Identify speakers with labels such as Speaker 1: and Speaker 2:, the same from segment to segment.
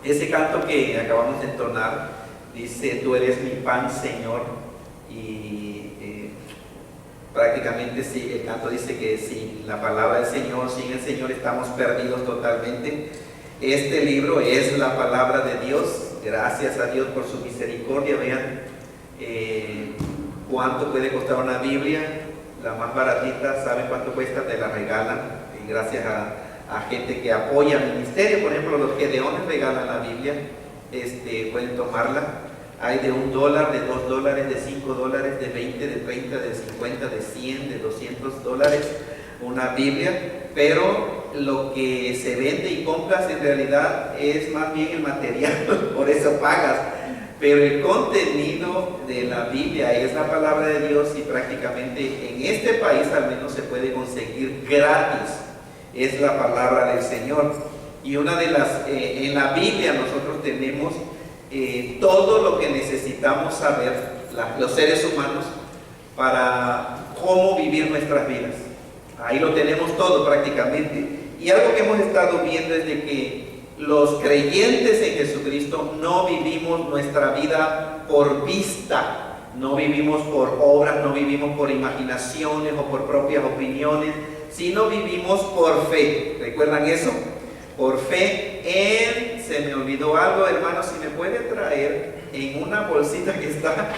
Speaker 1: Ese canto que acabamos de entonar dice: tú eres mi pan, Señor. Y prácticamente sí, el canto dice que sin la palabra del Señor, sin el Señor, estamos perdidos totalmente. Este libro es la palabra de Dios. Gracias a Dios por su misericordia. Vean cuánto puede costar una Biblia. La más baratita, ¿saben cuánto cuesta? Te la regalan. Y gracias a gente que apoya el ministerio. Por ejemplo, los Gedeones regalan la Biblia. Pueden tomarla. Hay de $1, de $2, de $5, de 20, de 30, de 50, de 100, de $200 una Biblia. Pero lo que se vende y compras en realidad es más bien el material, por eso pagas. Pero el contenido de la Biblia es la palabra de Dios, y prácticamente en este país al menos se puede conseguir gratis. Es la palabra del Señor. Y una de las, en la Biblia nosotros tenemos todo lo que necesitamos saber, los seres humanos, para cómo vivir nuestras vidas. Ahí lo tenemos todo prácticamente. Y algo que hemos estado viendo es de que los creyentes en Jesucristo no vivimos nuestra vida por vista, no vivimos por obras, no vivimos por imaginaciones o por propias opiniones, sino vivimos por fe. ¿Recuerdan eso? Por fe en, se me olvidó algo, hermano, si me puede traer en una bolsita que está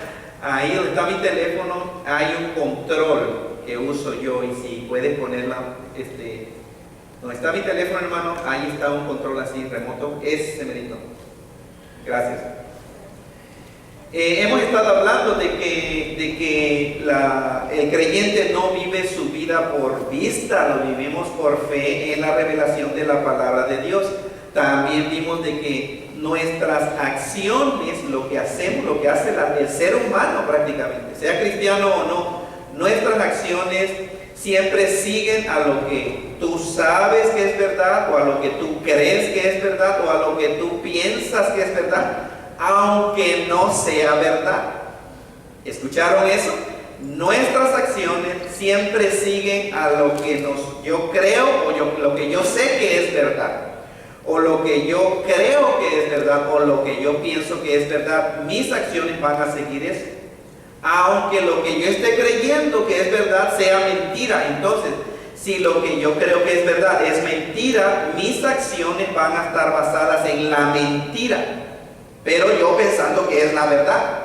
Speaker 1: ahí donde está mi teléfono, hay un control que uso yo, y si puedes ponerla, donde está mi teléfono, hermano, ahí está un control así remoto, ese merito. Gracias. Hemos estado hablando de que el creyente no vive su vida por vista, lo vivimos por fe en la revelación de la palabra de Dios. También vimos de que nuestras acciones, lo que hacemos, lo que hace el ser humano prácticamente, sea cristiano o no, nuestras acciones siempre siguen a lo que tú sabes que es verdad, o a lo que tú crees que es verdad, o a lo que tú piensas que es verdad, aunque no sea verdad. ¿Escucharon eso? Nuestras acciones siempre siguen a lo que yo creo, o lo que yo sé que es verdad, o lo que yo creo que es verdad, o lo que yo pienso que es verdad. Mis acciones van a seguir eso, aunque lo que yo esté creyendo que es verdad sea mentira. Entonces, si lo que yo creo que es verdad es mentira, mis acciones van a estar basadas en la mentira, pero yo pensando que es la verdad.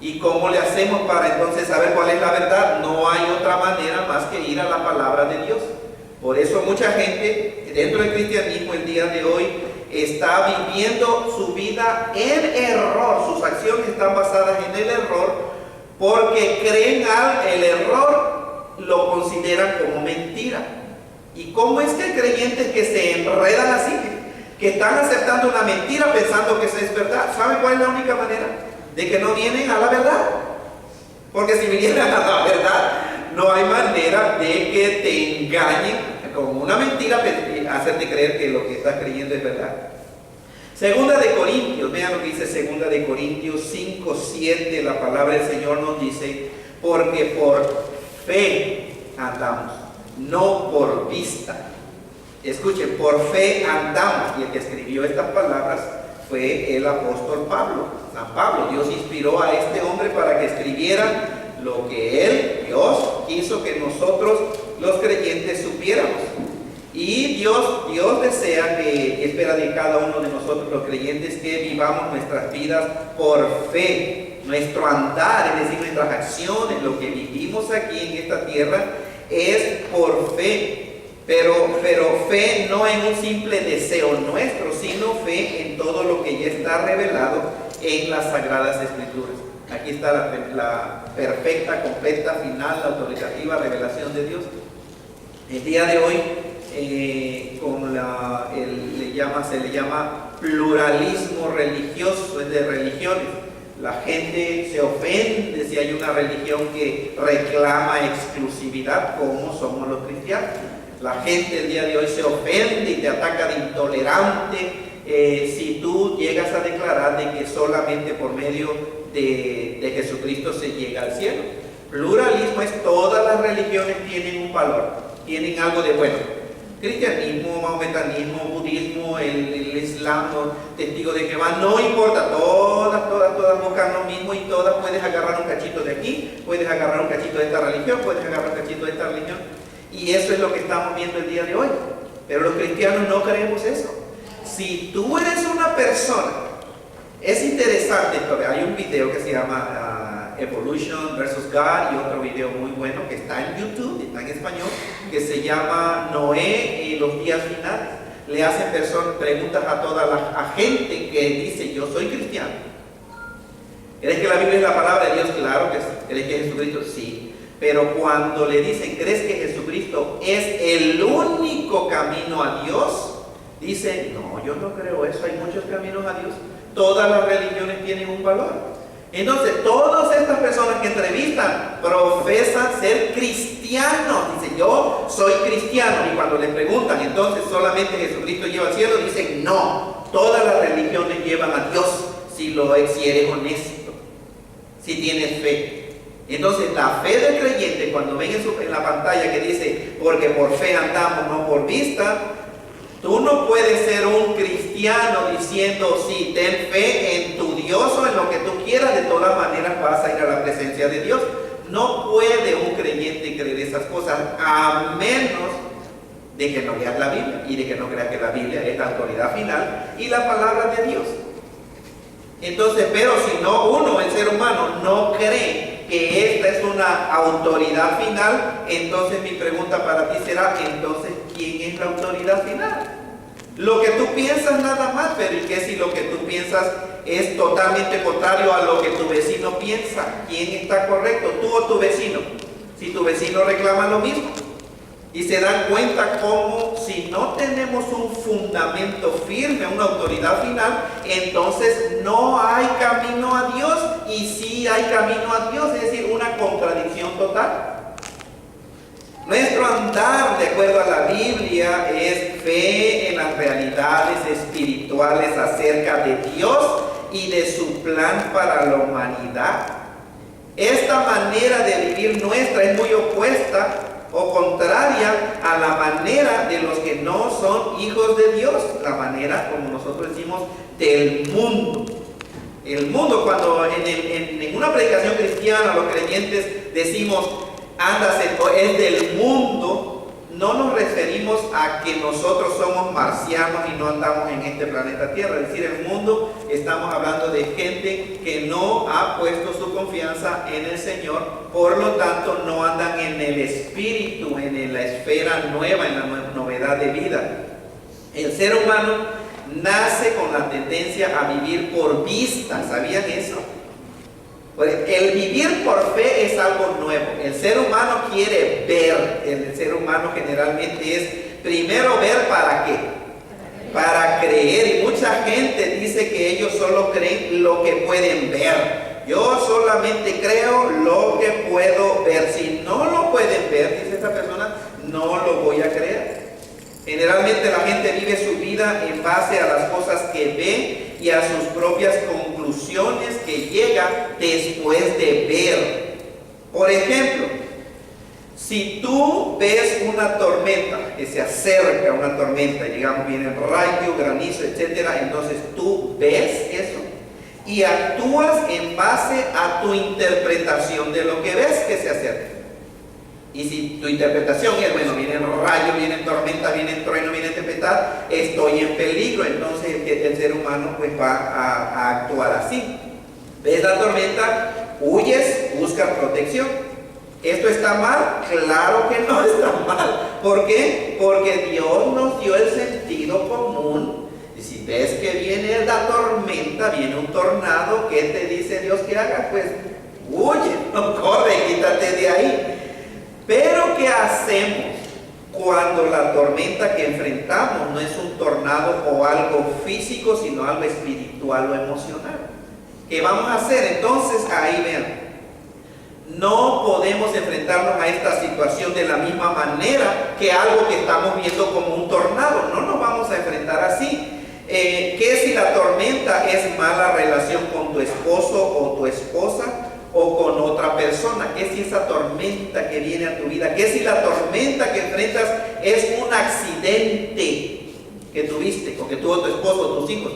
Speaker 1: ¿Y cómo le hacemos para entonces saber cuál es la verdad? No hay otra manera más que ir a la palabra de Dios. Por eso mucha gente dentro del cristianismo el día de hoy está viviendo su vida en error. Sus acciones están basadas en el error, porque creen el error, lo consideran como mentira. ¿Y cómo es que hay creyentes que se enredan así, que están aceptando una mentira pensando que eso es verdad? ¿Saben cuál es la única manera? De que no vienen a la verdad. Porque si vinieran a la verdad, no hay manera de que te engañen con una mentira, hacerte creer que lo que estás creyendo es verdad. Segunda de Corintios, vean lo que dice Segunda de Corintios 5:7, la palabra del Señor nos dice: porque por fe andamos, no por vista. Escuchen, por fe andamos. Y el que escribió estas palabras fue el apóstol Pablo, San Pablo. Dios inspiró a este hombre para que escribiera lo que Dios quiso que nosotros los creyentes supiéramos. Y Dios desea que, espera de cada uno de nosotros los creyentes, que vivamos nuestras vidas por fe. Nuestro andar, es decir, nuestras acciones, lo que vivimos aquí en esta tierra, es por fe. Pero fe no en un simple deseo nuestro, sino fe en todo lo que ya está revelado en las Sagradas Escrituras. Aquí está la perfecta, completa, final, autoritativa revelación de Dios. El día de hoy, se le llama pluralismo religioso, es de religiones. La gente se ofende si hay una religión que reclama exclusividad, como somos los cristianos. La gente el día de hoy se ofende y te ataca de intolerante si tú llegas a declarar de que solamente por medio de Jesucristo se llega al cielo. Pluralismo es todas las religiones tienen un valor, tienen algo de bueno. Cristianismo, mahometanismo, budismo, el islam, Islam, los testigos de Jehová, no importa, todas buscan lo mismo y todas puedes agarrar un cachito de aquí, puedes agarrar un cachito de esta religión, puedes agarrar un cachito de esta religión. Y eso es lo que estamos viendo el día de hoy. Pero los cristianos no creemos eso. Si tú eres una persona, es interesante, hay un video que se llama Evolution versus God y otro video muy bueno que está en YouTube, está en español, que se llama Noé y los días finales. Le hacen preguntas a toda la gente que dice, yo soy cristiano. ¿Crees que la Biblia es la palabra de Dios? Claro que sí. ¿Crees que Jesucristo? Sí. Pero cuando le dicen, ¿crees que Jesucristo es el único camino a Dios? Dicen, no, yo no creo eso, hay muchos caminos a Dios. Todas las religiones tienen un valor. Entonces, todas estas personas que entrevistan profesan ser cristianos. Dicen, yo soy cristiano. Y cuando les preguntan, entonces, ¿solamente Jesucristo lleva al cielo? Dicen, no, todas las religiones llevan a Dios si eres honesto, si tienes fe. Entonces, la fe del creyente, cuando ven en la pantalla que dice, porque por fe andamos, no por vista, tú no puedes ser un cristiano diciendo, sí, ten fe en tu Dios o en lo que tú quieras, de todas maneras vas a ir a la presencia de Dios. No puede un creyente creer esas cosas, a menos de que no leas la Biblia y de que no creas que la Biblia es la autoridad final y la palabra de Dios. Entonces, pero si no, el ser humano, no cree que esta es una autoridad final, entonces mi pregunta para ti será, entonces, ¿quién es la autoridad final? Lo que tú piensas nada más, pero ¿y qué si lo que tú piensas es totalmente contrario a lo que tu vecino piensa? ¿Quién está correcto, tú o tu vecino? Si tu vecino reclama lo mismo. Y se dan cuenta cómo si no tenemos un fundamento firme, una autoridad final, entonces no hay camino a Dios, y sí hay camino a Dios, es decir, una contradicción total. Nuestro andar, de acuerdo a la Biblia, es fe en las realidades espirituales acerca de Dios y de su plan para la humanidad. Esta manera de vivir nuestra es muy opuesta o contraria a la manera de los que no son hijos de Dios, la manera, como nosotros decimos, del mundo. El mundo, cuando en una predicación cristiana los creyentes decimos, ándase, es del mundo, no nos referimos a que nosotros somos marcianos y no andamos en este planeta Tierra. Es decir, el mundo, estamos hablando de gente que no ha puesto su confianza en el Señor, por lo tanto no andan en el espíritu, en la esfera nueva, en la novedad de vida. El ser humano nace con la tendencia a vivir por vista. ¿Sabían eso? El vivir por fe es algo nuevo. El ser humano quiere ver. El ser humano generalmente es primero ver, ¿para qué? Para creer. Y mucha gente dice que ellos solo creen lo que pueden ver. Yo solamente creo lo que puedo ver. Si no lo pueden ver, dice esta persona, no lo voy a creer. Generalmente la gente vive su vida en base a las cosas que ve y a sus propias conclusiones que llega después de ver. Por ejemplo, si tú ves una tormenta, que se acerca una tormenta, digamos, viene rayo, granizo, etcétera, entonces tú ves eso y actúas en base a tu interpretación de lo que ves que se acerca. Y si tu interpretación es, bueno, viene rayo, viene tormenta, viene trueno, viene tempestad, estoy en peligro, entonces el ser humano pues va a actuar así. ¿Ves la tormenta? Huyes, buscas protección. ¿Esto está mal? Claro que no está mal. ¿Por qué? Porque Dios nos dio el sentido común. Y si ves que viene la tormenta, viene un tornado, ¿qué te dice Dios que hagas? Pues huye, no corre, quítate de ahí. Pero ¿qué hacemos cuando la tormenta que enfrentamos no es un tornado o algo físico, sino algo espiritual o emocional? ¿Qué vamos a hacer? Entonces, ahí vean, no podemos enfrentarnos a esta situación de la misma manera que algo que estamos viendo como un tornado. No nos vamos a enfrentar así. ¿Qué si la tormenta es mala relación con tu esposo o tu esposa? O con otra persona. ¿Qué si esa tormenta que viene a tu vida? ¿Qué si la tormenta que enfrentas es un accidente que tuviste? o que tuvo tu esposo o tus hijos,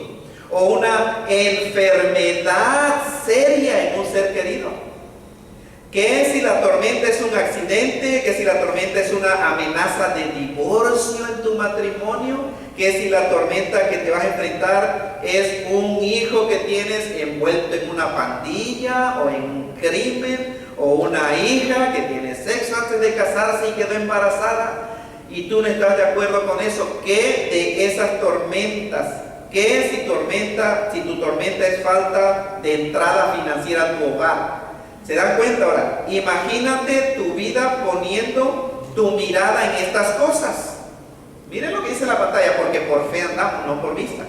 Speaker 1: o una enfermedad seria en un ser querido. ¿Qué si la tormenta es un accidente? ¿Qué si la tormenta es una amenaza de divorcio en tu matrimonio? ¿Qué si la tormenta que te vas a enfrentar es un hijo que tienes envuelto en una pandilla o en un crimen? ¿O una hija que tiene sexo antes de casarse y quedó embarazada? Y tú no estás de acuerdo con eso. ¿Qué de esas tormentas? ¿Qué si tu tormenta es falta de entrada financiera a tu hogar? ¿Se dan cuenta ahora? Imagínate tu vida poniendo tu mirada en estas cosas. Miren lo que dice la pantalla, porque por fe andamos, no por vista.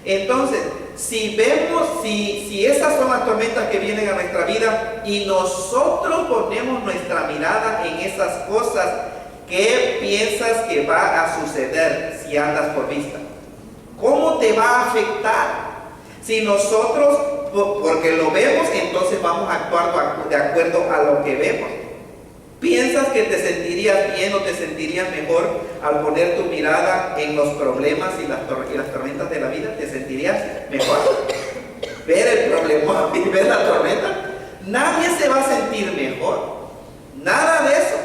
Speaker 1: Entonces, si vemos, si esas son las tormentas que vienen a nuestra vida y nosotros ponemos nuestra mirada en esas cosas, ¿qué piensas que va a suceder si andas por vista? ¿Cómo te va a afectar? Si nosotros, porque lo vemos, entonces vamos a actuar de acuerdo a lo que vemos. ¿Piensas que te sentirías bien o te sentirías mejor al poner tu mirada en los problemas y las tormentas de la vida? ¿Te sentirías mejor? Ver el problema y ver la tormenta. Nadie se va a sentir mejor. Nada de eso.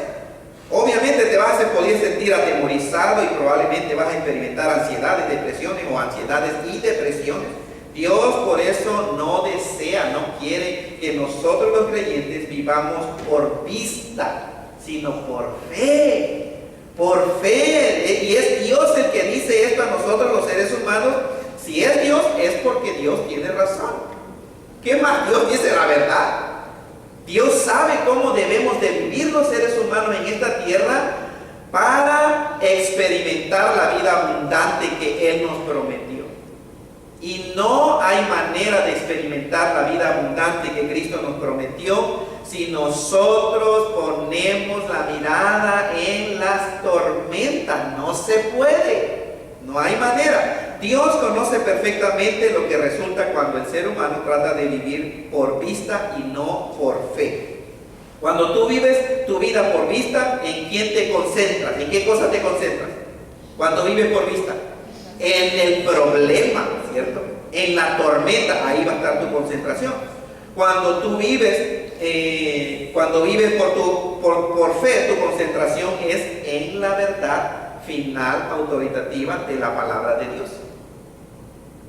Speaker 1: Obviamente te vas a poder sentir atemorizado y probablemente vas a experimentar ansiedades, depresiones o ansiedades y depresiones. Dios por eso no desea, no quiere que nosotros los creyentes vivamos por vista, sino por fe. Por fe. Y es Dios el que dice esto a nosotros los seres humanos. Si es Dios, es porque Dios tiene razón. ¿Qué más? Dios dice la verdad. Dios sabe cómo debemos de vivir los seres humanos en esta tierra para experimentar la vida abundante que Él nos prometió. Y no hay manera de experimentar la vida abundante que Cristo nos prometió si nosotros ponemos la mirada en las tormentas. No se puede, no hay manera. Dios conoce perfectamente lo que resulta cuando el ser humano trata de vivir por vista y no por fe. Cuando tú vives tu vida por vista, ¿en quién te concentras? ¿En qué cosa te concentras? Cuando vives por vista, en el problema, ¿cierto? En la tormenta, ahí va a estar tu concentración. Cuando tú vives, por fe, tu concentración es en la verdad final autoritativa de la palabra de Dios.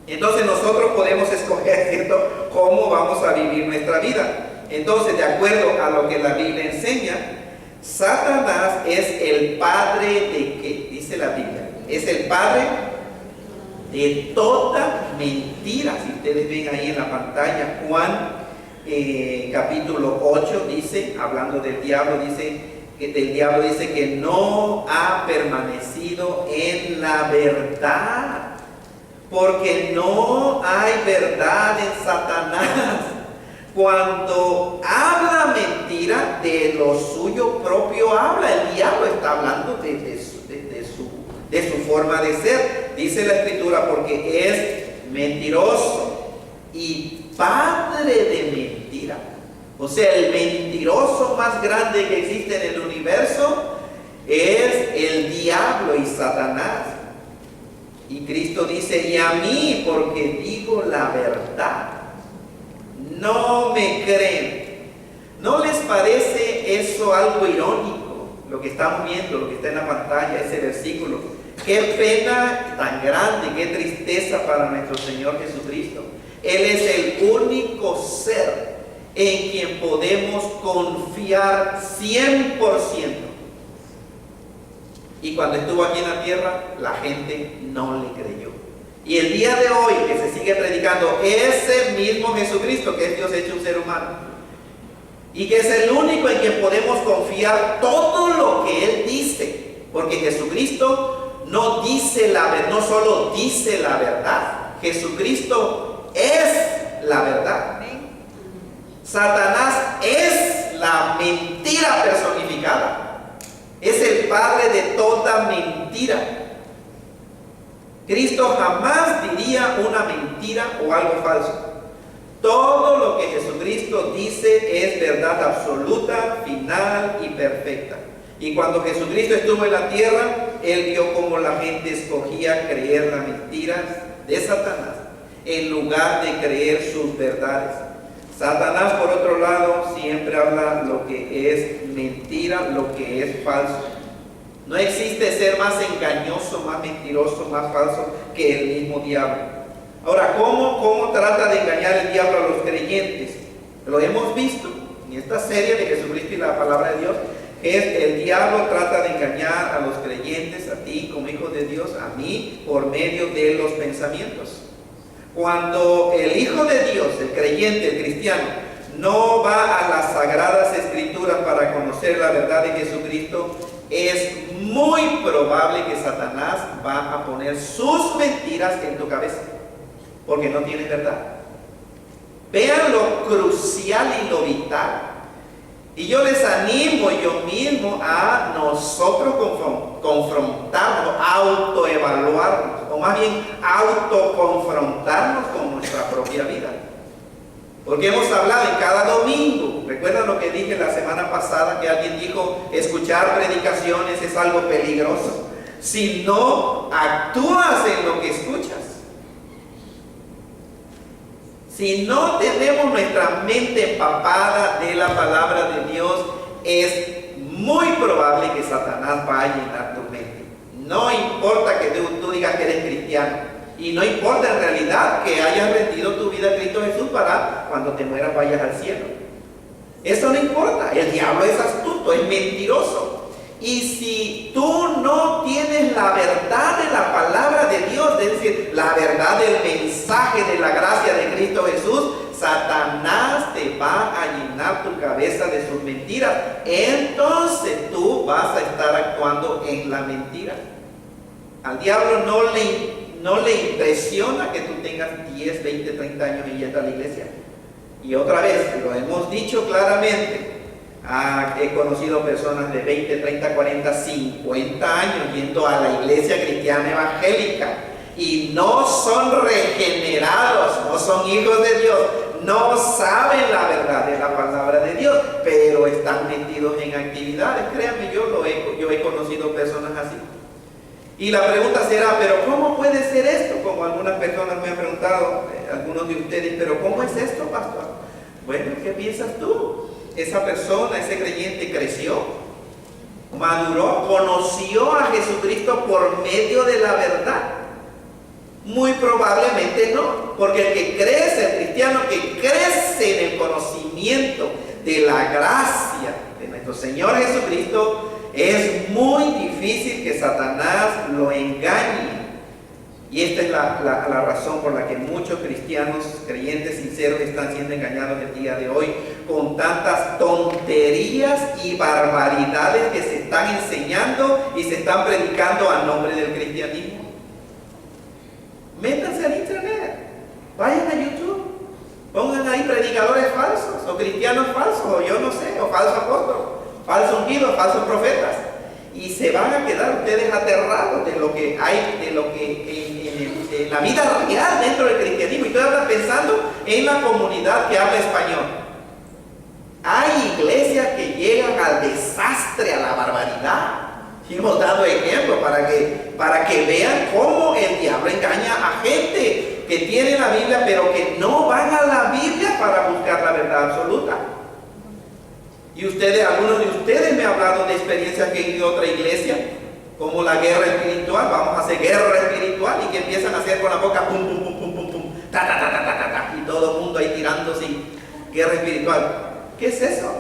Speaker 1: Entonces nosotros podemos escoger, ¿cierto?, cómo vamos a vivir nuestra vida. Entonces, de acuerdo a lo que la Biblia enseña, Satanás es el padre de ¿qué? Dice la Biblia. Es el padre de toda mentira. Si ustedes ven ahí en la pantalla, Juan capítulo 8 dice, hablando del diablo, dice que no ha permanecido en la verdad, porque no hay verdad en Satanás. Cuando habla mentira, de lo suyo propio habla. El diablo está hablando de su forma de ser. Dice la Escritura, porque es mentiroso y padre de mentira. O sea, el mentiroso más grande que existe en el universo es el diablo y Satanás. Y Cristo dice, y a mí, porque digo la verdad, no me creen. ¿No les parece eso algo irónico? Lo que estamos viendo, lo que está en la pantalla, ese versículo. Qué pena tan grande, qué tristeza para nuestro Señor Jesucristo. Él es el único ser en quien podemos confiar 100%. Y cuando estuvo aquí en la tierra, la gente no le creyó. Y el día de hoy que se sigue predicando ese mismo Jesucristo, que es Dios hecho un ser humano, y que es el único en quien podemos confiar todo lo que Él dice, porque Jesucristo no solo dice la verdad, Jesucristo es la verdad. Satanás es la mentira personificada. Es el padre de toda mentira. Cristo jamás diría una mentira o algo falso. Todo lo que Jesucristo dice es verdad absoluta, final y perfecta. Y cuando Jesucristo estuvo en la tierra, Él vio cómo la gente escogía creer las mentiras de Satanás en lugar de creer sus verdades. Satanás, por otro lado, siempre habla lo que es mentira, lo que es falso. No existe ser más engañoso, más mentiroso, más falso que el mismo diablo. Ahora, ¿cómo trata de engañar el diablo a los creyentes? Lo hemos visto en esta serie de Jesucristo y la palabra de Dios. El diablo trata de engañar a los creyentes, a ti como hijo de Dios, a mí, por medio de los pensamientos. Cuando el Hijo de Dios, el creyente, el cristiano, no va a las sagradas escrituras para conocer la verdad de Jesucristo, es muy probable que Satanás va a poner sus mentiras en tu cabeza, porque no tienes verdad. Vean lo crucial y lo vital. Y yo les animo yo mismo a nosotros confrontarnos, autoevaluarnos, o más bien autoconfrontarnos con nuestra propia vida. Porque hemos hablado en cada domingo, recuerdan lo que dije la semana pasada, que alguien dijo, escuchar predicaciones es algo peligroso, si no actúas en lo que escuchas. Si no tenemos nuestra mente empapada de la palabra de Dios, es muy probable que Satanás va a llenar tu mente. No importa que tú digas que eres cristiano, y no importa en realidad que hayas rendido tu vida a Cristo Jesús para cuando te mueras vayas al cielo. Eso no importa. El diablo es astuto, es mentiroso. Y si tú no tienes la verdad de la palabra de Dios, es decir, la verdad del mensaje de la gracia de Cristo Jesús, Satanás te va a llenar tu cabeza de sus mentiras. Entonces tú vas a estar actuando en la mentira. Al diablo no le impresiona que tú tengas 10, 20, 30 años y yendo a la iglesia. Y otra vez, lo hemos dicho claramente. He conocido personas de 20, 30, 40, 50 años yendo a la iglesia cristiana evangélica y no son regenerados, no son hijos de Dios, no saben la verdad de la palabra de Dios, pero están metidos en actividades. Créanme, yo he conocido personas así. Y la pregunta será, ¿pero cómo puede ser esto? Como algunas personas me han preguntado, algunos de ustedes, ¿pero cómo es esto, pastor? Bueno, ¿qué piensas tú? Esa persona, ese creyente creció, maduró, conoció a Jesucristo por medio de la verdad. Muy probablemente no, porque el que crece, el cristiano que crece en el conocimiento de la gracia de nuestro Señor Jesucristo, es muy difícil que Satanás lo engañe. Y esta es la razón por la que muchos cristianos, creyentes sinceros, están siendo engañados el día de hoy con tantas tonterías y barbaridades que se están enseñando y se están predicando a nombre del cristianismo. Métanse al internet, vayan a YouTube, pongan ahí predicadores falsos o cristianos falsos, o yo no sé, o falsos apóstoles, falsos ungidos, falsos profetas. Y se van a quedar ustedes aterrados de lo que hay, de lo que en la vida real dentro del cristianismo. Y estoy ahora pensando en la comunidad que habla español. Hay iglesias que llegan al desastre, a la barbaridad. Y hemos dado ejemplos para que vean cómo el diablo engaña a gente que tiene la Biblia, pero que no van a la Biblia para buscar la verdad absoluta. Y algunos de ustedes me han hablado de experiencias que han ido a otra iglesia, como la guerra espiritual. Vamos a hacer guerra espiritual, y que empiezan a hacer con la boca pum, pum, pum, pum, pum, pum, ta, ta, ta, ta, ta, ta, ta, y todo el mundo ahí tirándose. Guerra espiritual. ¿Qué es eso?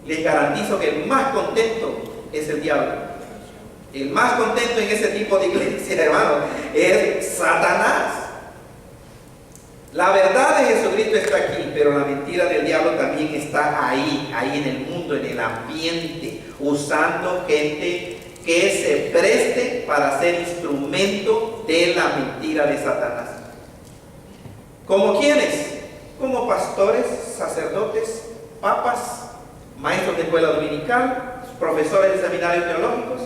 Speaker 1: Les garantizo que el más contento es el diablo. El más contento en ese tipo de iglesia, hermano, es Satanás. La verdad de Jesucristo está aquí, pero la mentira del diablo también está ahí en el mundo, en el ambiente, usando gente que se preste para ser instrumento de la mentira de Satanás. ¿Como quiénes? Como pastores, sacerdotes, papas, maestros de escuela dominical, profesores de seminarios teológicos.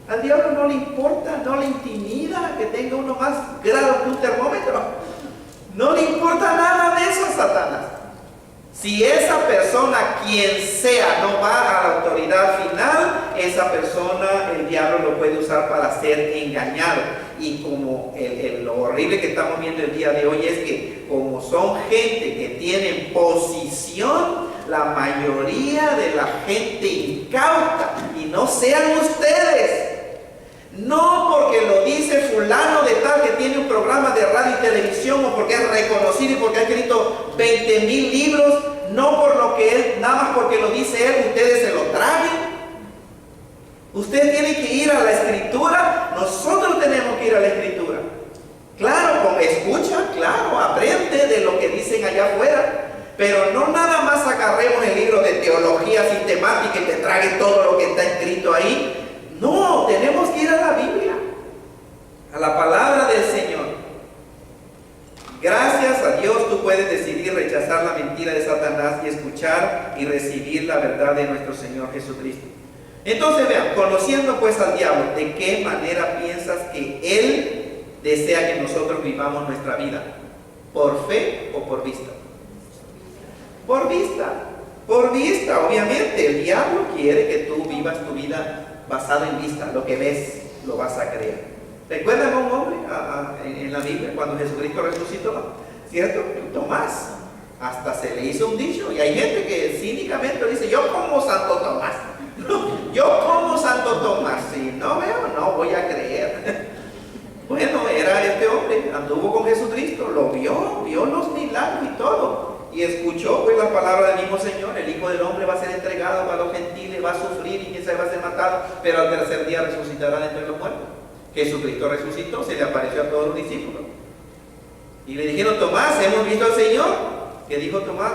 Speaker 1: Al diablo no le importa, no le intimida que tenga uno más grado que un termómetro. No le importa nada de eso a Satanás. Si esa persona, quien sea, no va a la autoridad final, esa persona, el diablo lo puede usar para ser engañado. Y como lo horrible que estamos viendo el día de hoy es que como son gente que tienen posición, la mayoría de la gente incauta, y no sean ustedes, no porque lo dice fulano de tal que tiene un programa de radio y televisión, o porque es reconocido y porque ha escrito 20,000 libros, no por lo que él, nada más porque lo dice él, ustedes se lo traguen. Ustedes tienen que ir a la Escritura, nosotros tenemos que ir a la Escritura. Claro, con escucha, claro, aprende de lo que dicen allá afuera, pero no nada más agarremos el libro de teología sistemática y te trague todo lo que está escrito ahí. No, tenemos que ir a la Biblia, a la palabra del Señor. Gracias a Dios tú puedes decidir rechazar la mentira de Satanás y escuchar y recibir la verdad de nuestro Señor Jesucristo. Entonces vean, conociendo pues al diablo, ¿de qué manera piensas que él desea que nosotros vivamos nuestra vida? ¿Por fe o por vista? Por vista, obviamente. El diablo quiere que tú vivas tu vida basado en vista. Lo que ves, lo vas a creer. ¿Recuerdan a un hombre en la Biblia cuando Jesucristo resucitó? ¿Cierto? Tomás. Hasta se le hizo un dicho. Y hay gente que cínicamente dice, yo como Santo Tomás. Yo como Santo Tomás. Si no veo, no voy a creer. Bueno, era este hombre. Anduvo con Jesucristo. Lo vio los milagros y todo. Y escuchó pues la palabra del mismo Señor. El Hijo del Hombre va a ser entregado para los gentiles, va a sufrir y quizás va a ser matado, pero al tercer día resucitará de entre los muertos. Jesucristo resucitó, se le apareció a todos los discípulos y le dijeron, Tomás, ¿hemos visto al Señor? ¿Qué dijo Tomás?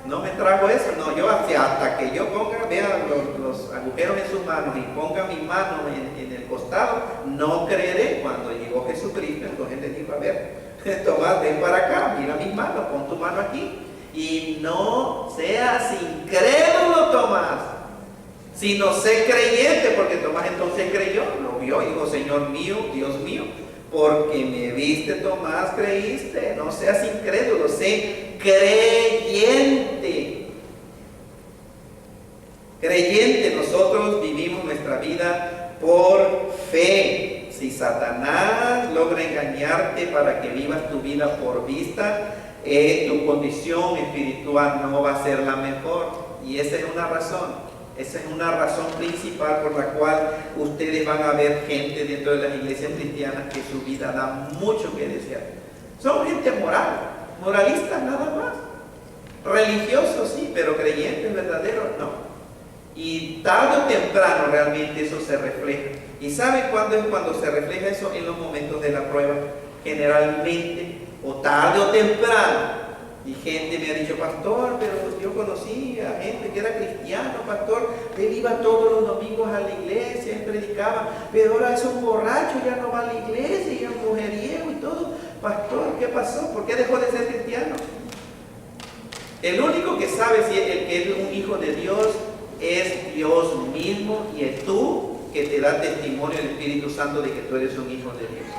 Speaker 1: No me trago eso, no, yo hasta que yo ponga, vean los agujeros en sus manos y ponga mi mano en el costado, no creeré. Cuando llegó Jesucristo, entonces le dijo, a ver, Tomás, ven para acá, mira mis manos, pon tu mano aquí. Y no seas incrédulo, Tomás, sino sé creyente, porque Tomás entonces creyó, lo vio y dijo, Señor mío, Dios mío, porque me viste, Tomás, creíste. No seas incrédulo, sé creyente. Creyente, nosotros vivimos nuestra vida por fe. Si Satanás logra engañarte para que vivas tu vida por vista, tu condición espiritual no va a ser la mejor. Y esa es una razón. Esa es una razón principal por la cual ustedes van a ver gente dentro de las iglesias cristianas que su vida da mucho que desear. Son gente moralistas nada más. Religiosos sí, pero creyentes verdaderos no. Y tarde o temprano realmente eso se refleja. ¿Y sabe cuándo es cuando se refleja eso? En los momentos de la prueba. Generalmente, o tarde o temprano. Y gente me ha dicho, pastor, pero yo conocí a gente que era cristiano, pastor, él iba todos los domingos a la iglesia, él predicaba, pero ahora es un borracho, ya no va a la iglesia, y es un mujeriego y todo. Pastor, ¿qué pasó? ¿Por qué dejó de ser cristiano? El único que sabe si el que es un hijo de Dios es Dios mismo, y es tú que te da testimonio el Espíritu Santo de que tú eres un hijo de Dios.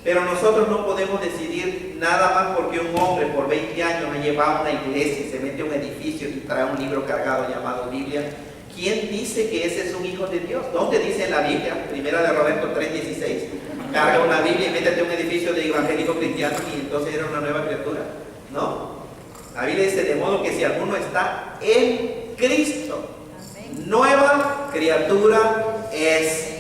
Speaker 1: Pero nosotros no podemos decidir nada más porque un hombre por 20 años ha llevado a una iglesia y se mete a un edificio y trae un libro cargado llamado Biblia. ¿Quién dice que ese es un hijo de Dios? ¿Dónde dice en la Biblia? Primera de Roberto 3:16. Carga una Biblia y métete a un edificio de evangélicos cristianos y entonces era una nueva criatura. No. La Biblia dice, de modo que si alguno está en Cristo, nueva criatura es.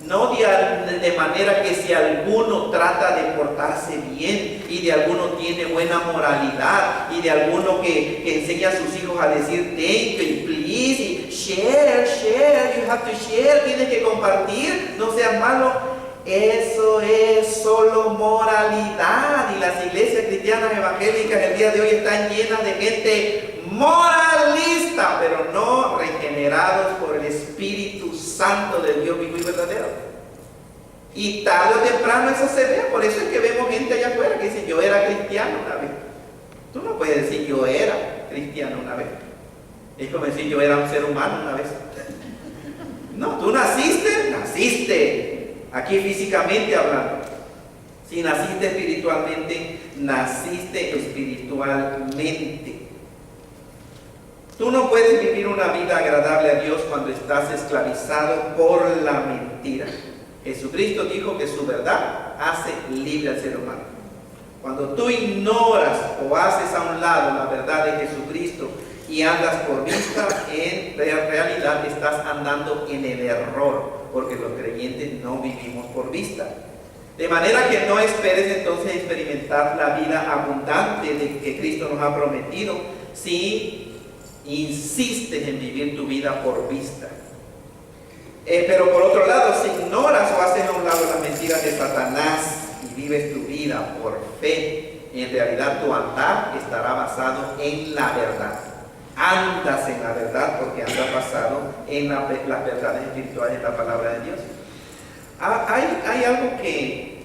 Speaker 1: No de manera que si alguno trata de portarse bien y de alguno tiene buena moralidad y de alguno que enseña a sus hijos a decir thank you, please, y share, you have to share, tienes que compartir, no seas malo. Eso es solo moralidad, y las iglesias cristianas evangélicas el día de hoy están llenas de gente moralista, pero no regenerados por el Espíritu Santo del Dios vivo y verdadero. Y tarde o temprano eso se ve. Por eso es que vemos gente allá afuera que dice, yo era cristiano una vez. Tú no puedes decir, yo era cristiano una vez. Es como decir, yo era un ser humano una vez. No, tú naciste aquí físicamente hablando. Si naciste espiritualmente, naciste espiritualmente. Tú no puedes vivir una vida agradable a Dios cuando estás esclavizado por la mentira. Jesucristo dijo que su verdad hace libre al ser humano. Cuando tú ignoras o haces a un lado la verdad de Jesucristo y andas por vista, en realidad estás andando en el error, porque los creyentes no vivimos por vista. De manera que no esperes entonces experimentar la vida abundante de que Cristo nos ha prometido si insistes en vivir tu vida por vista. Pero por otro lado, si ignoras o haces a un lado las mentiras de Satanás y vives tu vida por fe, en realidad tu andar estará basado en la verdad. Andas en la verdad porque andas basado en las verdades espirituales de la palabra de Dios. Hay algo que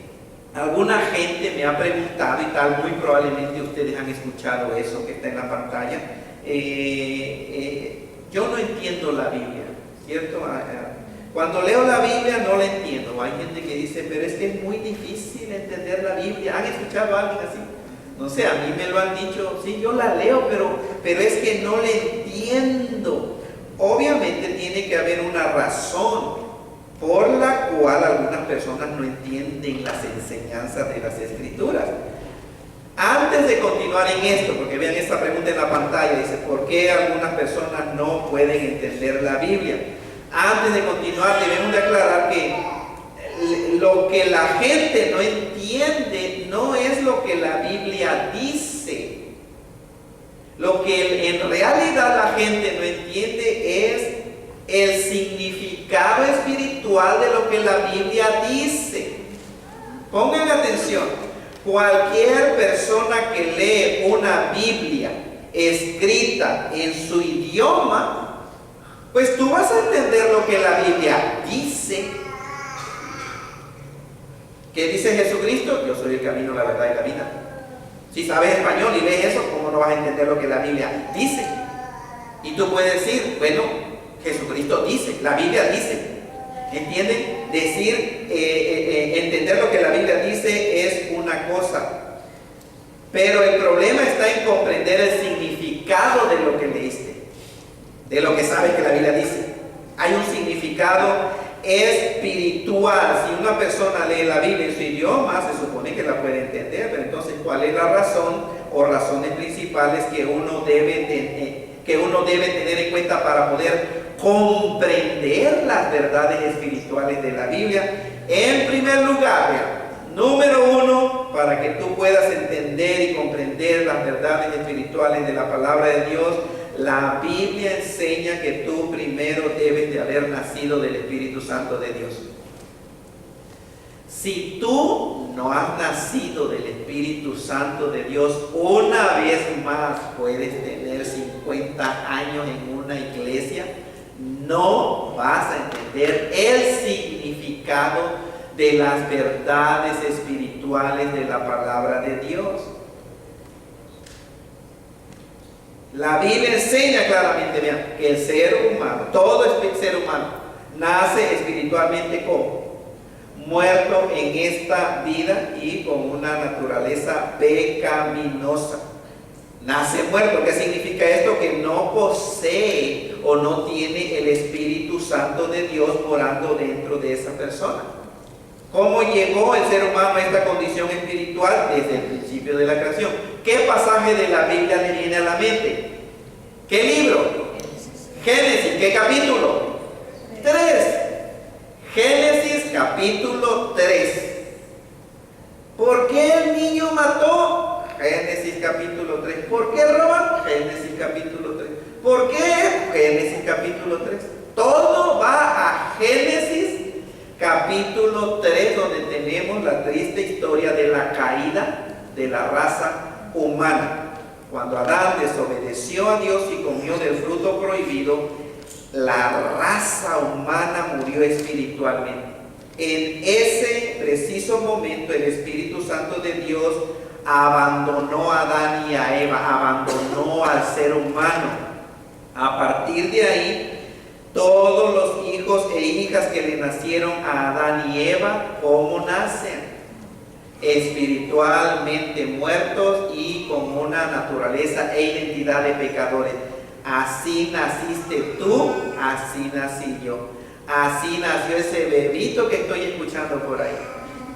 Speaker 1: alguna gente me ha preguntado y tal, muy probablemente ustedes han escuchado eso que está en la pantalla. Yo no entiendo la Biblia, ¿cierto? Cuando leo la Biblia no la entiendo. Hay gente que dice, pero es que es muy difícil entender la Biblia. ¿Han escuchado a alguien así? No sé, a mí me lo han dicho, sí, yo la leo, pero es que no la entiendo. Obviamente tiene que haber una razón por la cual algunas personas no entienden las enseñanzas de las Escrituras. Antes de continuar en esto, porque vean esta pregunta en la pantalla, dice, ¿por qué algunas personas no pueden entender la Biblia? Antes de continuar, debemos de aclarar que lo que la gente no entiende no es lo que la Biblia dice. Lo que en realidad la gente no entiende es el significado espiritual de lo que la Biblia dice. Pongan atención, cualquier persona que lee una Biblia escrita en su idioma, pues tú vas a entender lo que la Biblia dice. ¿Qué dice Jesucristo? Yo soy el camino, la verdad y la vida. Si sabes español y lees eso, ¿cómo no vas a entender lo que la Biblia dice? Y tú puedes decir, bueno, Jesucristo dice, la Biblia dice. ¿Entienden? Decir, entender lo que la Biblia dice es una cosa. Pero el problema está en comprender el significado de lo que leíste, de lo que sabes que la Biblia dice. Hay un significado espiritual. Si una persona lee la Biblia en su idioma, se supone que la puede entender, pero entonces, ¿cuál es la razón o razones principales que uno debe tener en cuenta para poder comprender las verdades espirituales de la Biblia? En primer lugar, número uno, para que tú puedas entender y comprender las verdades espirituales de la palabra de Dios, la Biblia enseña que tú primero debes de haber nacido del Espíritu Santo de Dios. Si tú no has nacido del Espíritu Santo de Dios, una vez más puedes tener 50 años en una iglesia, no vas a entender el significado de las verdades espirituales de la palabra de Dios. La Biblia enseña claramente, vean, que el ser humano, todo ser humano, nace espiritualmente como muerto en esta vida y con una naturaleza pecaminosa. Nace muerto. ¿Qué significa esto? Que no posee o no tiene el Espíritu Santo de Dios morando dentro de esa persona. ¿Cómo llegó el ser humano a esta condición espiritual? Desde el principio de la creación. ¿Qué pasaje de la Biblia le viene a la mente? ¿Qué libro? Génesis. ¿Qué capítulo? 3. Génesis capítulo 3. ¿Por qué el niño mató? Génesis capítulo 3. ¿Por qué roban? Génesis capítulo 3. ¿Por qué? Génesis capítulo 3. Todo va a Génesis capítulo 3, donde tenemos la triste historia de la caída de la raza humana. Cuando Adán desobedeció a Dios y comió del fruto prohibido, la raza humana murió espiritualmente. En ese preciso momento, el Espíritu Santo de Dios abandonó a Adán y a Eva, abandonó al ser humano. A partir de ahí, todos los hijos e hijas que le nacieron a Adán y Eva, ¿cómo nacen? espiritualmente muertos y con una naturaleza e identidad de pecadores. Así naciste tú, así nací yo. Así nació ese bebito que estoy escuchando por ahí.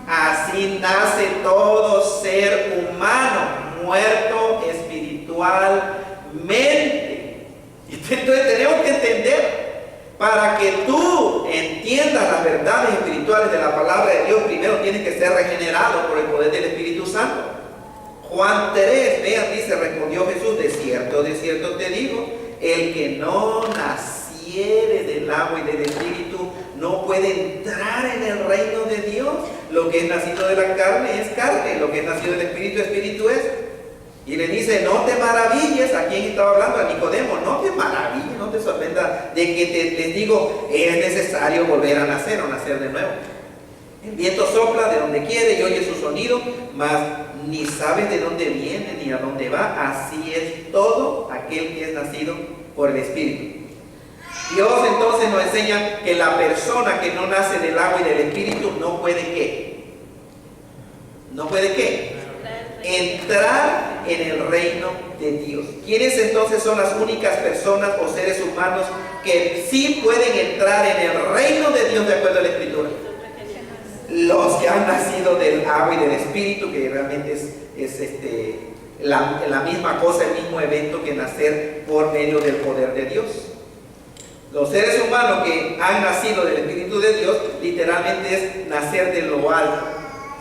Speaker 1: Así nace todo ser humano, muerto espiritualmente. Entonces tenemos que entender, para que tú entiendas las verdades espirituales de la palabra de Dios, primero tienes que ser regenerado por el poder del Espíritu Santo. Juan 3, vean, dice, respondió Jesús, de cierto te digo, el que no naciere del agua y del Espíritu no puede entrar en el reino de Dios. Lo que es nacido de la carne es carne, lo que es nacido del Espíritu, Espíritu es. Y le dice, no te maravilles. ¿A quién estaba hablando? A Nicodemo. No te maravilles, no te sorprenda de que les digo, es necesario volver a nacer o nacer de nuevo. El viento sopla de donde quiere y oye su sonido, mas ni sabes de dónde viene ni a dónde va. Así es todo aquel que es nacido por el Espíritu. Dios entonces nos enseña que la persona que no nace del agua y del Espíritu no puede ¿qué? No puede ¿qué? Entrar en el reino de Dios. ¿Quiénes entonces son las únicas personas o seres humanos que sí pueden entrar en el reino de Dios de acuerdo a la Escritura? Los que han nacido del agua y del Espíritu, que realmente es la misma cosa, el mismo evento que nacer por medio del poder de Dios. Los seres humanos que han nacido del Espíritu de Dios, literalmente es nacer de lo alto.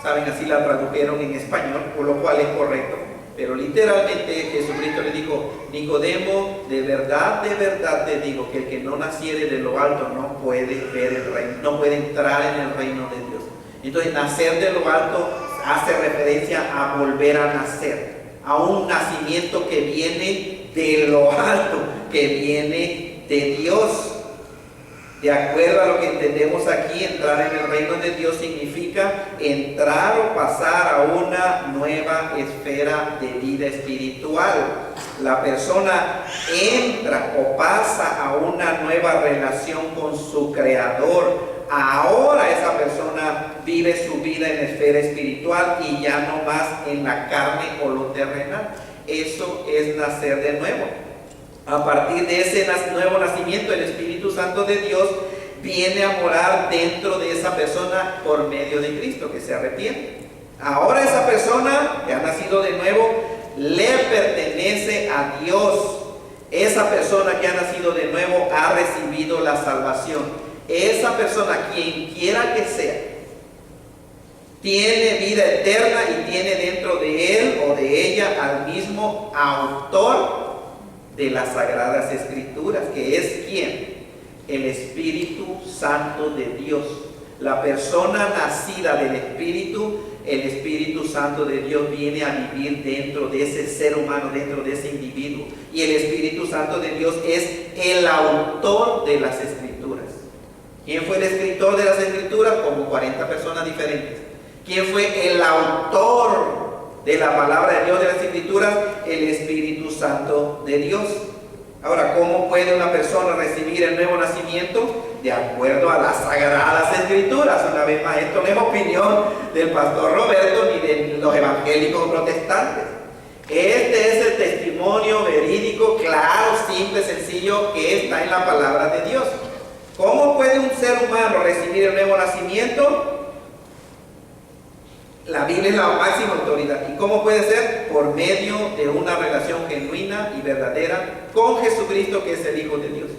Speaker 1: Saben, así la tradujeron en español, por lo cual es correcto. Pero literalmente Jesucristo le dijo, Nicodemo, de verdad te digo que el que no naciere de lo alto no puede ver el reino, no puede entrar en el reino de Dios. Entonces, nacer de lo alto hace referencia a volver a nacer, a un nacimiento que viene de lo alto, que viene de Dios. De acuerdo a lo que entendemos aquí, entrar en el reino de Dios significa entrar o pasar a una nueva esfera de vida espiritual. La persona entra o pasa a una nueva relación con su Creador. Ahora esa persona vive su vida en la esfera espiritual y ya no más en la carne o lo terrenal. Eso es nacer de nuevo. A partir de ese nuevo nacimiento, el Espíritu Santo de Dios viene a morar dentro de esa persona por medio de Cristo, que se arrepiente. Ahora esa persona que ha nacido de nuevo le pertenece a Dios. Esa persona que ha nacido de nuevo ha recibido la salvación. Esa persona, quien quiera que sea, tiene vida eterna y tiene dentro de él o de ella al mismo autor de las Sagradas Escrituras, que es ¿quién? El Espíritu Santo de Dios. La persona nacida del Espíritu, el Espíritu Santo de Dios viene a vivir dentro de ese ser humano, dentro de ese individuo. Y el Espíritu Santo de Dios es el autor de las Escrituras. ¿Quién fue el escritor de las Escrituras? Como 40 personas diferentes. ¿Quién fue el autor de la palabra de Dios, de las Escrituras? El Espíritu Santo de Dios. Ahora, ¿cómo puede una persona recibir el nuevo nacimiento? De acuerdo a las Sagradas Escrituras. Una vez más, esto no es opinión del pastor Roberto ni de los evangélicos protestantes. Este es el testimonio verídico, claro, simple, sencillo, que está en la palabra de Dios. ¿Cómo puede un ser humano recibir el nuevo nacimiento? La Biblia es la máxima autoridad. ¿Y cómo puede ser? Por medio de una relación genuina y verdadera con Jesucristo, que es el Hijo de Dios.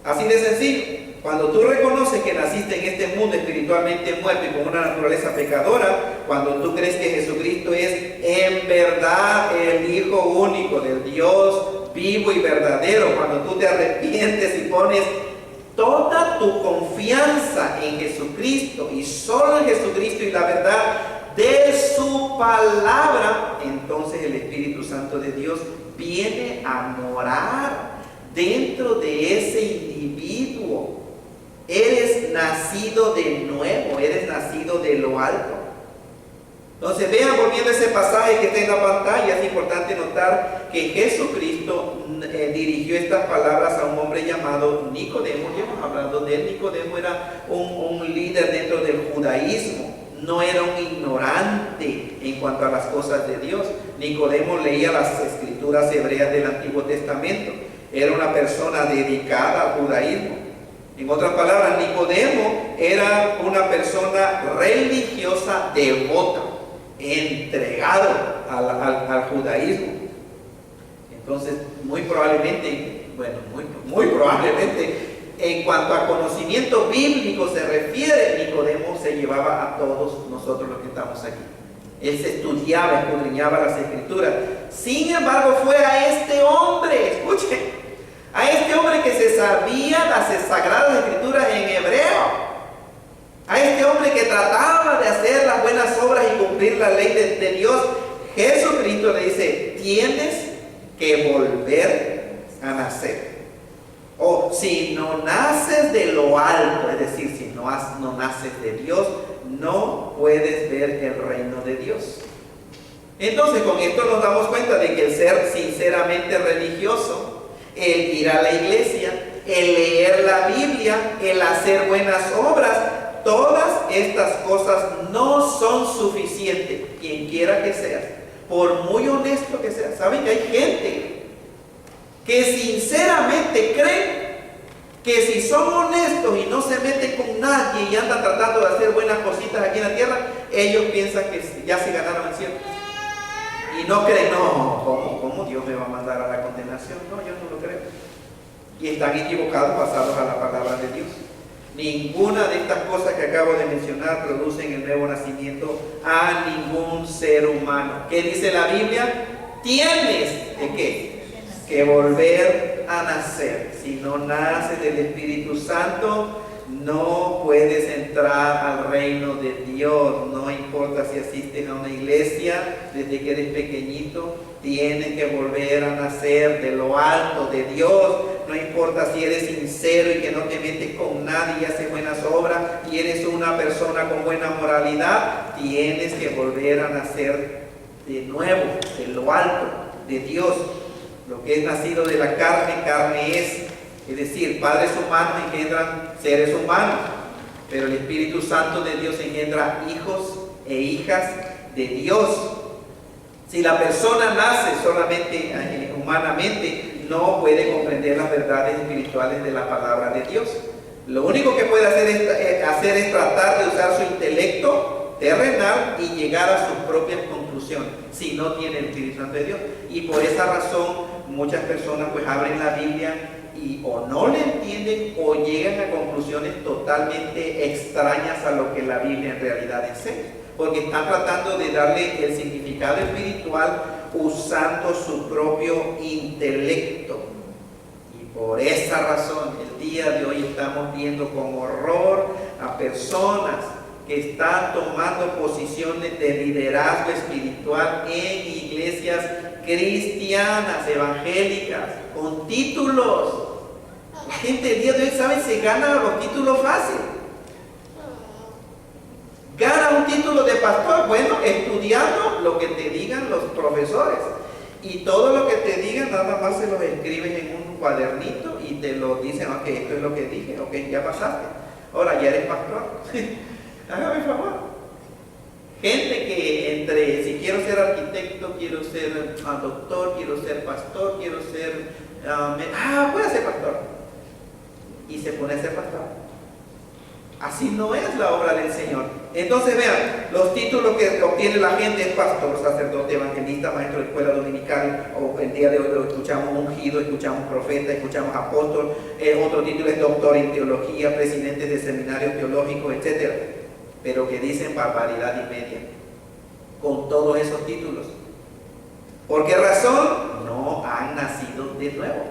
Speaker 1: Así de sencillo. Cuando tú reconoces que naciste en este mundo espiritualmente muerto y con una naturaleza pecadora, cuando tú crees que Jesucristo es en verdad el Hijo único del Dios vivo y verdadero, cuando tú te arrepientes y pones toda tu confianza en Jesucristo y solo en Jesucristo y la verdad de su palabra, entonces el Espíritu Santo de Dios viene a morar dentro de ese individuo. Eres nacido de nuevo, eres nacido de lo alto. Entonces vean, volviendo a ese pasaje que está en la pantalla, es importante notar que Jesucristo dirigió estas palabras a un hombre llamado Nicodemo. Ya hemos hablado de él. Nicodemo era un líder dentro del judaísmo. no era un ignorante en cuanto a las cosas de Dios. Nicodemo leía las escrituras hebreas del Antiguo Testamento. Era una persona dedicada al judaísmo. En otras palabras, Nicodemo era una persona religiosa devota, entregado al judaísmo. Entonces, muy probablemente, en cuanto a conocimiento bíblico se refiere, Nicodemo se llevaba a todos nosotros los que estamos aquí. Él se estudiaba, escudriñaba las escrituras. Sin embargo, fue a este hombre, escuchen, a este hombre que se sabía las sagradas escrituras en hebreo, a este hombre que trataba de hacer las buenas obras y cumplir la ley de Dios, Jesucristo le dice: tienes que volver a nacer. O si no naces de lo alto, es decir, si no naces de Dios, no puedes ver el reino de Dios. Entonces, con esto nos damos cuenta de que el ser sinceramente religioso, el ir a la iglesia, el leer la Biblia, el hacer buenas obras, todas estas cosas no son suficientes, quien quiera que seas, por muy honesto que seas. ¿Saben que hay gente que sinceramente creen que si son honestos y no se meten con nadie y andan tratando de hacer buenas cositas aquí en la tierra, ellos piensan que ya se ganaron el cielo? Y no creen, no, ¿cómo Dios me va a mandar a la condenación? No, yo no lo creo. Y están equivocados basados a la palabra de Dios. Ninguna de estas cosas que acabo de mencionar producen el nuevo nacimiento a ningún ser humano. ¿Qué dice la Biblia? Tienes de qué? Que volver a nacer. Si no naces del Espíritu Santo, no puedes entrar al reino de Dios. No importa si asistes a una iglesia desde que eres pequeñito, tienes que volver a nacer de lo alto, de Dios. No importa si eres sincero y que no te metes con nadie y haces buenas obras y eres una persona con buena moralidad, tienes que volver a nacer de nuevo, de lo alto, de Dios. Lo que es nacido de la carne, carne es decir, padres humanos engendran seres humanos, pero el Espíritu Santo de Dios engendra hijos e hijas de Dios. Si la persona nace solamente humanamente, no puede comprender las verdades espirituales de la palabra de Dios. Lo único que puede hacer es tratar de usar su intelecto terrenal y llegar a sus propias conclusiones, si no tiene el Espíritu Santo de Dios. Y por esa razón muchas personas pues abren la Biblia y o no le entienden o llegan a conclusiones totalmente extrañas a lo que la Biblia en realidad enseña, porque están tratando de darle el significado espiritual usando su propio intelecto. Y por esa razón el día de hoy estamos viendo con horror a personas que están tomando posiciones de liderazgo espiritual en iglesias cristianas, evangélicas, con títulos. La gente el día de hoy, ¿saben? Se gana los títulos fácil. Gana un título de pastor, bueno, estudiando lo que te digan los profesores. Y todo lo que te digan, nada más se los escribes en un cuadernito y te lo dicen: ok, esto es lo que dije, ok, ya pasaste. Ahora ya eres pastor. Hágame favor. Gente que si quiero ser arquitecto, quiero ser doctor, quiero ser pastor, quiero ser... voy a ser pastor. Y se pone a ser pastor. Así no es la obra del Señor. Entonces vean, los títulos que obtiene la gente es pastor, sacerdote, evangelista, maestro de escuela dominical, o el día de hoy lo escuchamos ungido, escuchamos profeta, escuchamos apóstol, otro título es doctor en teología, presidente de seminarios teológicos, etc. Pero que dicen barbaridad y media con todos esos títulos. ¿Por qué razón? No han nacido de nuevo.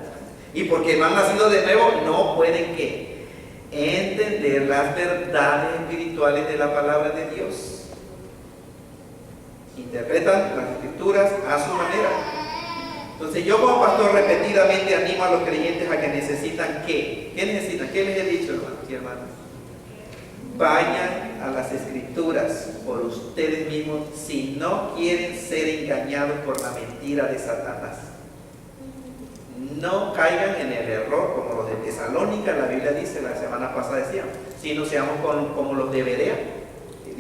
Speaker 1: Y porque no han nacido de nuevo, no pueden ¿qué? Entender las verdades espirituales de la palabra de Dios. Interpretan las escrituras a su manera. Entonces yo como pastor repetidamente animo a los creyentes a que necesitan ¿qué? ¿Qué necesitan? ¿Qué les he dicho, hermanos y hermanas? Vayan a las escrituras por ustedes mismos si no quieren ser engañados por la mentira de Satanás. No caigan en el error como los de Tesalónica. La Biblia dice, la semana pasada decía, si no seamos como los de Berea.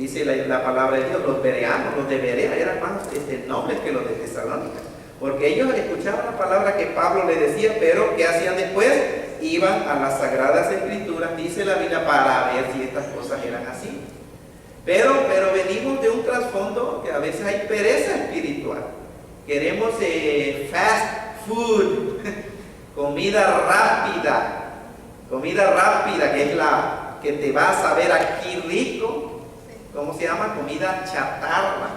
Speaker 1: dice la palabra de Dios, los bereanos, los de Berea eran más nobles que los de Tesalónica, porque ellos escuchaban la palabra que Pablo les decía, pero ¿qué hacían después? Iban a las Sagradas Escrituras, dice la Biblia, para ver si estas cosas eran así. Pero venimos de un trasfondo que a veces hay pereza espiritual. Queremos fast food, comida rápida, que es la que te va a saber aquí rico. ¿Cómo se llama? Comida chatarra,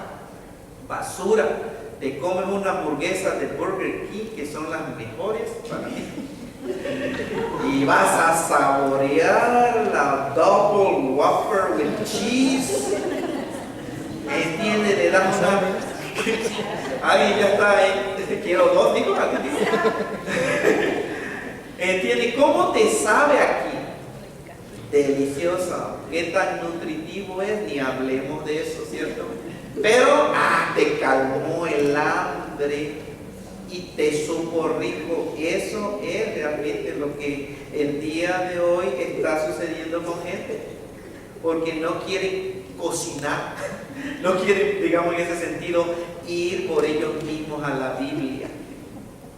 Speaker 1: basura. Te comes una hamburguesa de Burger King, que son las mejores para mí, y vas a saborear la Double Whopper with cheese. ¿Entiendes? Le das una... Alguien ya está ahí, quiero dos, digo, ¿entiendes? ¿Cómo te sabe aquí? Deliciosa. ¿Qué tan nutritivo es? Ni hablemos de eso, ¿cierto? Pero te calmó el hambre y te supo rico. Eso es realmente lo que el día de hoy está sucediendo con gente, porque no quieren cocinar, no quieren, digamos en ese sentido, ir por ellos mismos a la Biblia.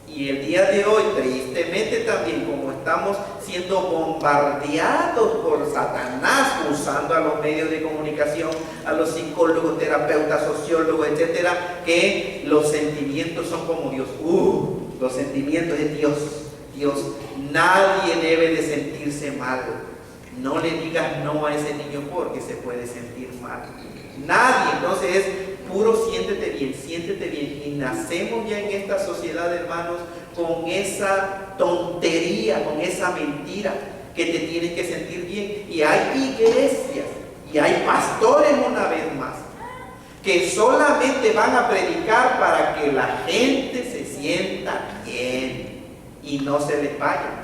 Speaker 1: Y el día de hoy, tristemente también, como estamos siendo bombardeados por Satanás, usando a los medios de comunicación, a los psicólogos, terapeutas, sociólogos, etcétera, que los sentimientos son como Dios. Los sentimientos de Dios. Nadie debe de sentirse mal. No le digas no a ese niño porque se puede sentir mal. Nadie. Entonces es puro siéntete bien. Y nacemos ya en esta sociedad, hermanos, con esa tontería, con esa mentira, que te tienes que sentir bien. Y hay iglesias y hay pastores, una vez más, que solamente van a predicar para que la gente se sienta bien y no se les vaya.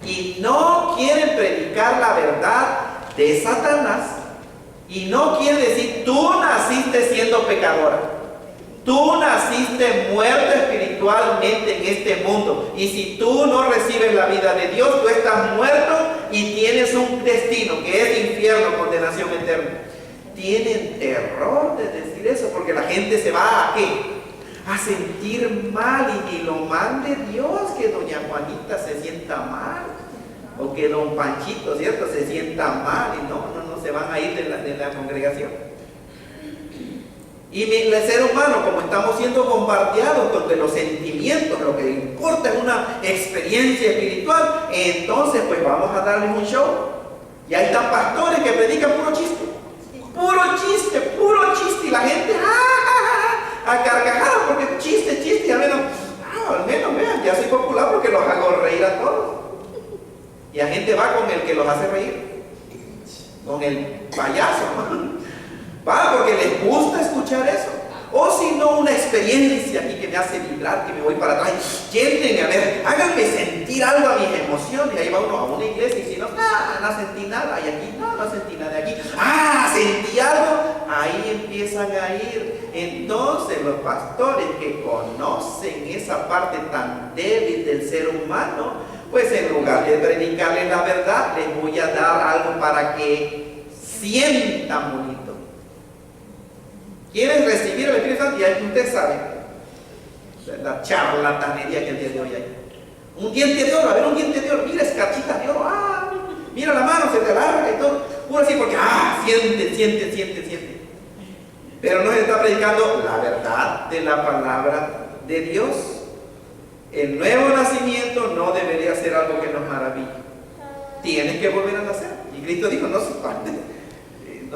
Speaker 1: Y no quieren predicar la verdad de Satanás. Y no quiere decir, tú naciste siendo pecadora. Tú naciste muerto espiritualmente en este mundo. Y si tú no recibes la vida de Dios, tú estás muerto y tienes un destino que es infierno, condenación eterna. Tienen terror de decir eso, porque la gente se va a ¿qué? A sentir mal, y lo mande Dios que doña Juanita se sienta mal, o que don Panchito, ¿cierto?, se sienta mal, y no se van a ir de la congregación. Y el ser humano, como estamos siendo bombardeados con los sentimientos, lo que importa es una experiencia espiritual, entonces pues vamos a darles un show. Y ahí están pastores que predican puro chiste, y la gente a carcajadas, porque chiste, y al menos vean, ya soy popular porque los hago reír a todos. Y la gente va con el que los hace reír, con el payaso, va porque les gusta escuchar eso. O si no, una experiencia aquí que me hace vibrar, que me voy para atrás. Llévenme a ver, háganme sentir algo a mis emociones. Y ahí va uno a una iglesia y si no sentí nada. Y aquí, no sentí nada. Aquí, sentí algo. Ahí empiezan a ir. Entonces los pastores que conocen esa parte tan débil del ser humano, pues en lugar de predicarles la verdad, les voy a dar algo para que sientan bonito. ¿Quieren recibir el Espíritu Santo? Y ahí usted sabe la charlatanería que el día de hoy hay. Un diente de oro, a ver, un diente de oro, mira, escarchita de oro, mira la mano, se te alarga y todo. Puro así porque, siente. Pero no se está predicando la verdad de la palabra de Dios. El nuevo nacimiento no debería ser algo que nos maraville. Tienes que volver a nacer. Y Cristo dijo, no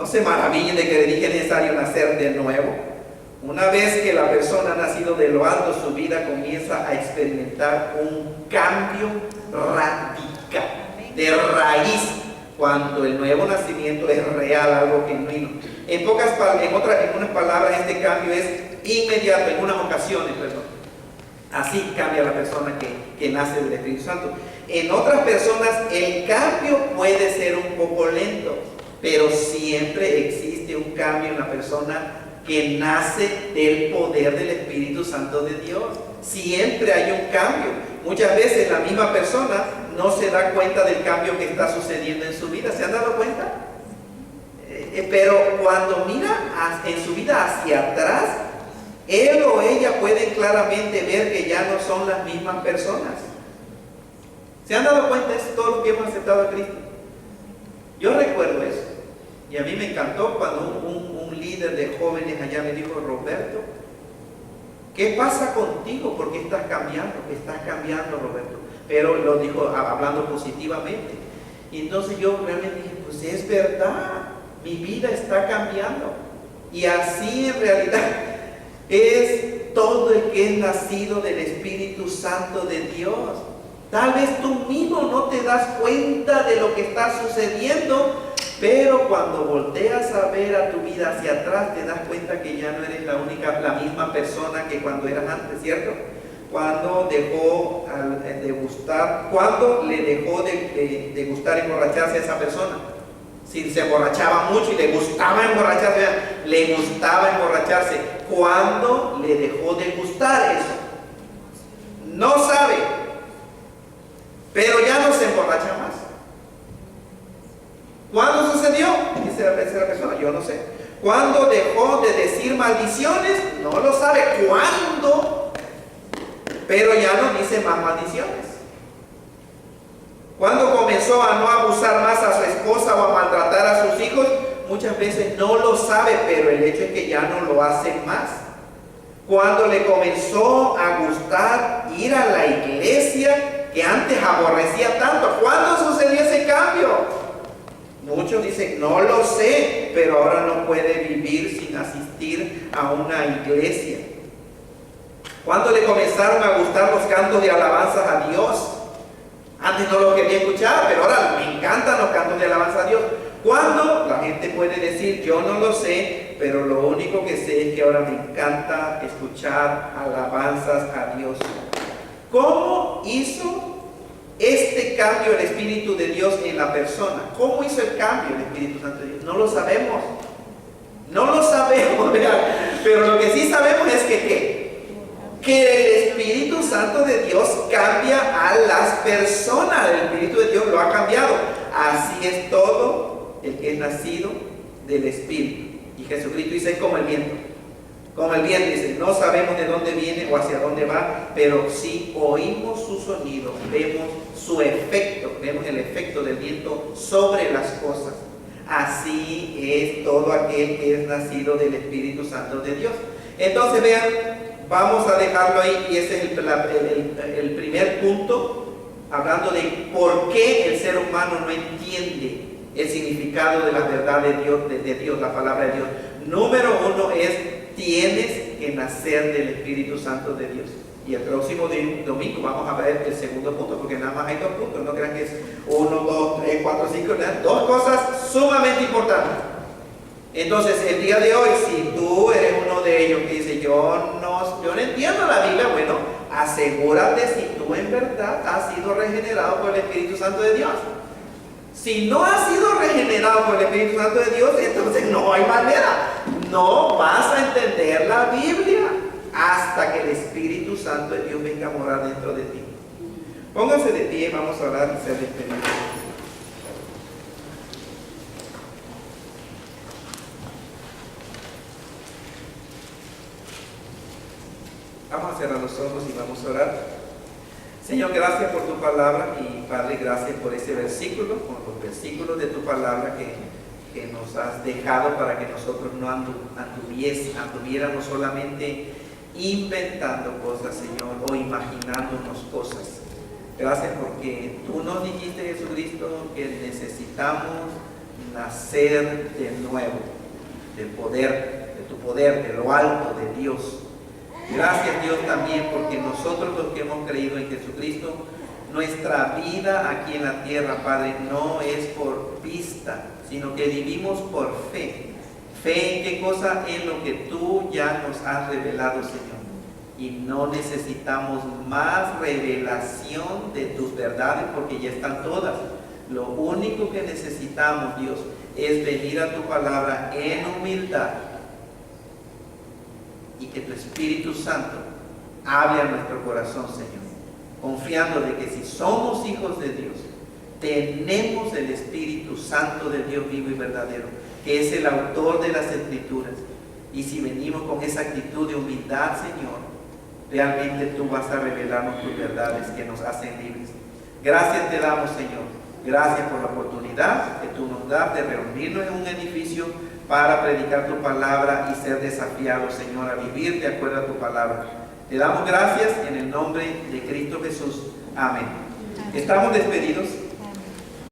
Speaker 1: se maravillen de que le dije necesario nacer de nuevo. Una vez que la persona ha nacido de lo alto, su vida comienza a experimentar un cambio radical, de raíz, cuando el nuevo nacimiento es real, algo genuino. En unas palabras, este cambio es inmediato, en unas ocasiones, perdón. Así cambia la persona que nace del Espíritu Santo. En otras personas el cambio puede ser un poco lento, pero siempre existe un cambio en la persona que nace del poder del Espíritu Santo de Dios. Siempre hay un cambio. Muchas veces la misma persona no se da cuenta del cambio que está sucediendo en su vida. ¿Se han dado cuenta? pero cuando mira en su vida hacia atrás, él o ella pueden claramente ver que ya no son las mismas personas. ¿Se han dado cuenta? Es todo lo que hemos aceptado a Cristo. Yo recuerdo eso. Y a mí me encantó cuando un líder de jóvenes allá me dijo: Roberto, ¿qué pasa contigo? ¿Por qué estás cambiando? Estás cambiando, Roberto. Pero lo dijo hablando positivamente. Y entonces yo realmente dije: pues es verdad, mi vida está cambiando. Y así en realidad es todo el que es nacido del Espíritu Santo de Dios. Tal vez tú mismo no te das cuenta de lo que está sucediendo, pero cuando volteas a ver a tu vida hacia atrás, te das cuenta que ya no eres la misma persona que cuando eras antes, ¿cierto? Cuando dejó de gustar, cuando le dejó de gustar emborracharse a esa persona. Si se emborrachaba mucho y le gustaba emborracharse, le gustaba emborracharse. ¿Cuándo le dejó de gustar eso? No sabe, pero ya no se emborracha más. ¿Cuándo sucedió? Dice la tercera persona: yo no sé. ¿Cuándo dejó de decir maldiciones? No lo sabe. ¿Cuándo? Pero ya no dice más maldiciones. ¿Cuándo comenzó a no abusar más a su esposa o a maltratar a sus hijos? Muchas veces no lo sabe, pero el hecho es que ya no lo hace más. Cuando le comenzó a gustar ir a la iglesia que antes aborrecía tanto. ¿Cuándo sucedió ese cambio? Muchos dicen: no lo sé, pero ahora no puede vivir sin asistir a una iglesia. ¿Cuándo le comenzaron a gustar los cantos de alabanzas a Dios? Antes no los quería escuchar, pero ahora me encantan los cantos de alabanza a Dios. ¿Cuándo? La gente puede decir: yo no lo sé, pero lo único que sé es que ahora me encanta escuchar alabanzas a Dios. ¿Cómo hizo este cambio el Espíritu de Dios en la persona? ¿Cómo hizo el cambio el Espíritu Santo de Dios? No lo sabemos. No lo sabemos, ¿verdad? Pero lo que sí sabemos es que el Espíritu Santo de Dios cambia a las personas. El Espíritu de Dios lo ha cambiado. Así es todo el que es nacido del Espíritu. Y Jesucristo dice: como el viento. Como el viento, dice: no sabemos de dónde viene o hacia dónde va, pero si oímos su sonido, vemos su efecto, vemos el efecto del viento sobre las cosas. Así es todo aquel que es nacido del Espíritu Santo de Dios. Entonces vean, vamos a dejarlo ahí, y ese es el primer punto, hablando de por qué el ser humano no entiende el significado de la verdad de Dios, la palabra de Dios. Número uno es: tienes que nacer del Espíritu Santo de Dios. Y el próximo domingo vamos a ver el segundo punto, porque nada más hay 2 puntos. No crean que es 1, 2, 3, 4, 5, 2 cosas sumamente importantes. Entonces, el día de hoy, si tú eres uno de ellos que dice: yo no entiendo la Biblia, bueno, asegúrate si tú en verdad has sido regenerado por el Espíritu Santo de Dios. Si no has sido regenerado por el Espíritu Santo de Dios, entonces no hay manera. No vas a entender la Biblia hasta que el Espíritu Santo de Dios venga a morar dentro de ti. Pónganse de pie, vamos a orar y ser despedidos. Vamos a cerrar los ojos y vamos a orar. Señor, gracias por tu palabra, y Padre, gracias por ese versículo, por los versículos de tu palabra que nos has dejado para que nosotros no anduviéramos solamente inventando cosas, Señor, o imaginándonos cosas. Gracias porque tú nos dijiste, Jesucristo, que necesitamos nacer de nuevo, del poder, de tu poder, de lo alto de Dios. Gracias, Dios, también porque nosotros los que hemos creído en Jesucristo, nuestra vida aquí en la tierra, Padre, no es por vista, sino que vivimos por fe. ¿Fe en qué cosa? En lo que tú ya nos has revelado, Señor. Y no necesitamos más revelación de tus verdades, porque ya están todas. Lo único que necesitamos, Dios, es venir a tu palabra en humildad, y que tu Espíritu Santo hable a nuestro corazón, Señor, confiando de que si somos hijos de Dios, tenemos el Espíritu Santo del Dios vivo y verdadero, que es el autor de las Escrituras. Y si venimos con esa actitud de humildad, Señor, realmente tú vas a revelarnos tus verdades que nos hacen libres. Gracias te damos, Señor. Gracias por la oportunidad que tú nos das de reunirnos en un edificio para predicar tu palabra y ser desafiados, Señor, a vivir de acuerdo a tu palabra. Te damos gracias en el nombre de Cristo Jesús. Amén. Estamos despedidos.